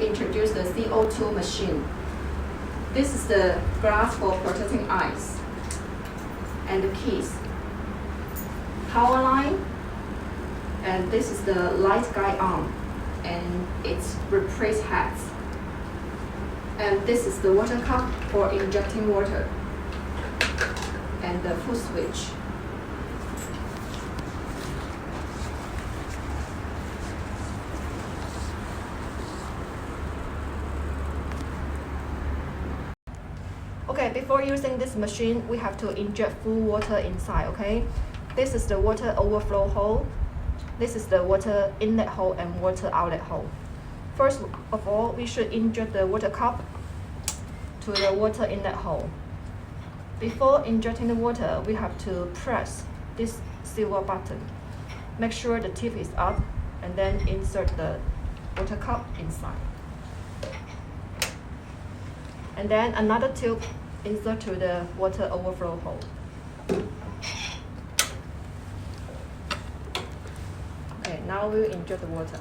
introduce the CO2 machine. This is the glass for protecting eyes and the keys. Power line, and this is the light guide arm and its replace heads. And this is the water cup for injecting water and the full switch. Okay, before using this machine, we have to inject full water inside, okay? This is the water overflow hole. This is the water inlet hole and water outlet hole. First of all, we should inject the water cup to the water inlet hole. Before injecting the water, we have to press this silver button. Make sure the tip is up and then insert the water cup inside. And then another tube insert to the water overflow hole. Okay, now we'll inject the water.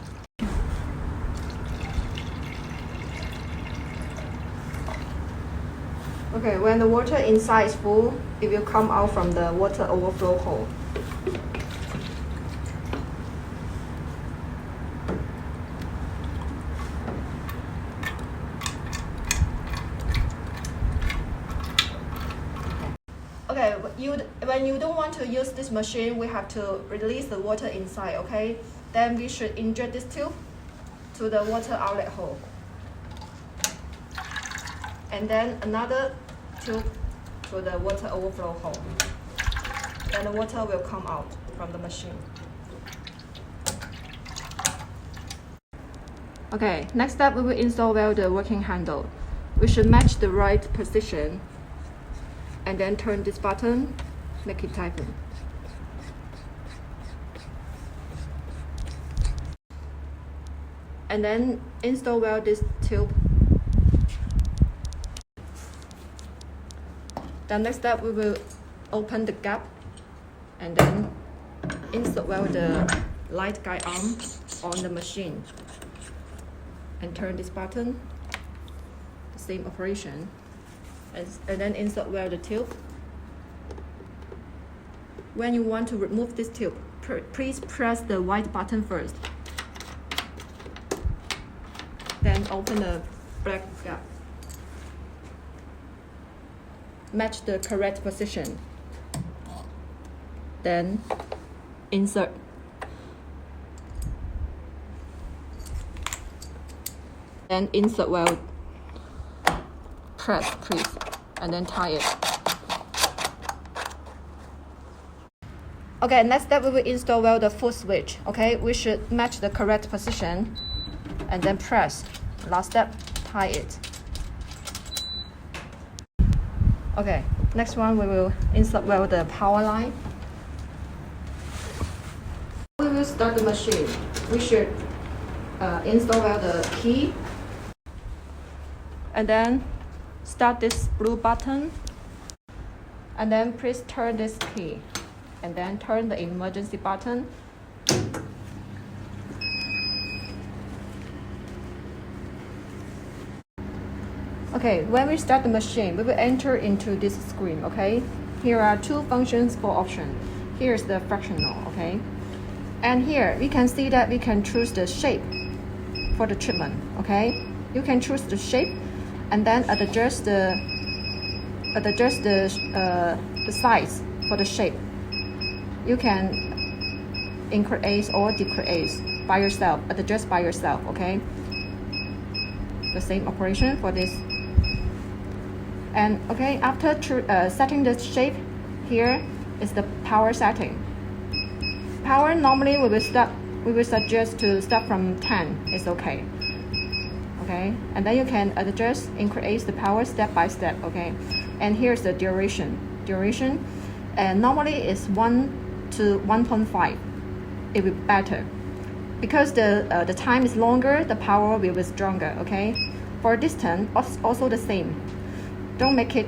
Okay, when the water inside is full, it will come out from the water overflow hole. Okay, when you don't want to use this machine, we have to release the water inside, okay? Then we should inject this tube to the water outlet hole. And then another tube to the water overflow hole. Then the water will come out from the machine. Okay, next step we will install well the working handle. We should match the right position and then turn this button, make it tighten. And then install well this tube. The next step we will open the gap and then insert well the light guide arm on the machine and turn this button, the same operation. And then insert well the tube. When you want to remove this tube, please press the white button first. Then open the black gap. Match the correct position. Then insert. Then insert well. Press, please, and then tie it. Okay, next step we will install well the full switch. Okay, we should match the correct position and then press. Last step, tie it. Okay, next one we will insert well the power line. We will start the machine. We should install well the key and then start this blue button and then please turn this key and then turn the emergency button. Okay, when we start the machine, we will enter into this screen, okay? Here are two functions for option. Here is the fractional, okay? And here we can see that we can choose the shape for the treatment, okay? You can choose the shape and then adjust the size for the shape. You can increase or decrease by yourself, adjust by yourself, okay? The same operation for this. And okay, after setting the shape, here is the power setting. Power normally we will suggest to start from 10. It's okay. Okay, and then you can adjust, increase the power step by step. Okay, and here's the duration. And normally it's 1 to 1.5. It will be better because the time is longer. The power will be stronger. Okay, for distance also the same. Don't make it.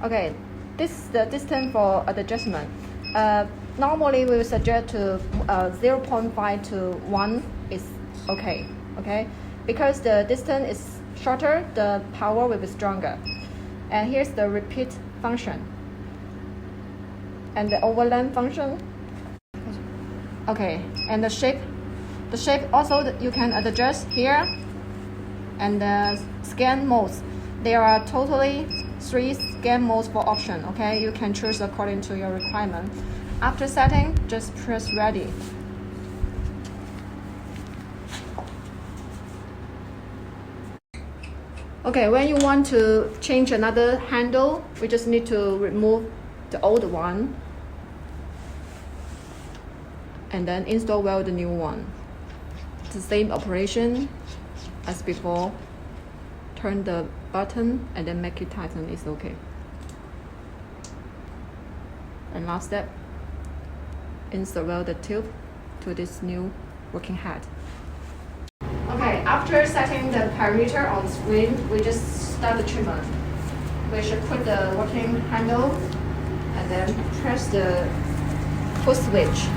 Okay, this is the distance for adjustment. Normally we will suggest to 0.5 to 1 is okay. Okay, because the distance is shorter, the power will be stronger. And here's the repeat function and the overlap function. Okay, and the shape also you can adjust here. And the scan modes, there are totally 3 scan modes for option. Okay, you can choose according to your requirement. After setting, just press ready. Okay, when you want to change another handle, we just need to remove the old one and then install the new one. It's the same operation as before. Turn the button and then make it tighten, it's okay. And last step, insert the tube to this new working head. Okay, after setting the parameter on screen, we just start the treatment. We should put the working handle and then press the push switch.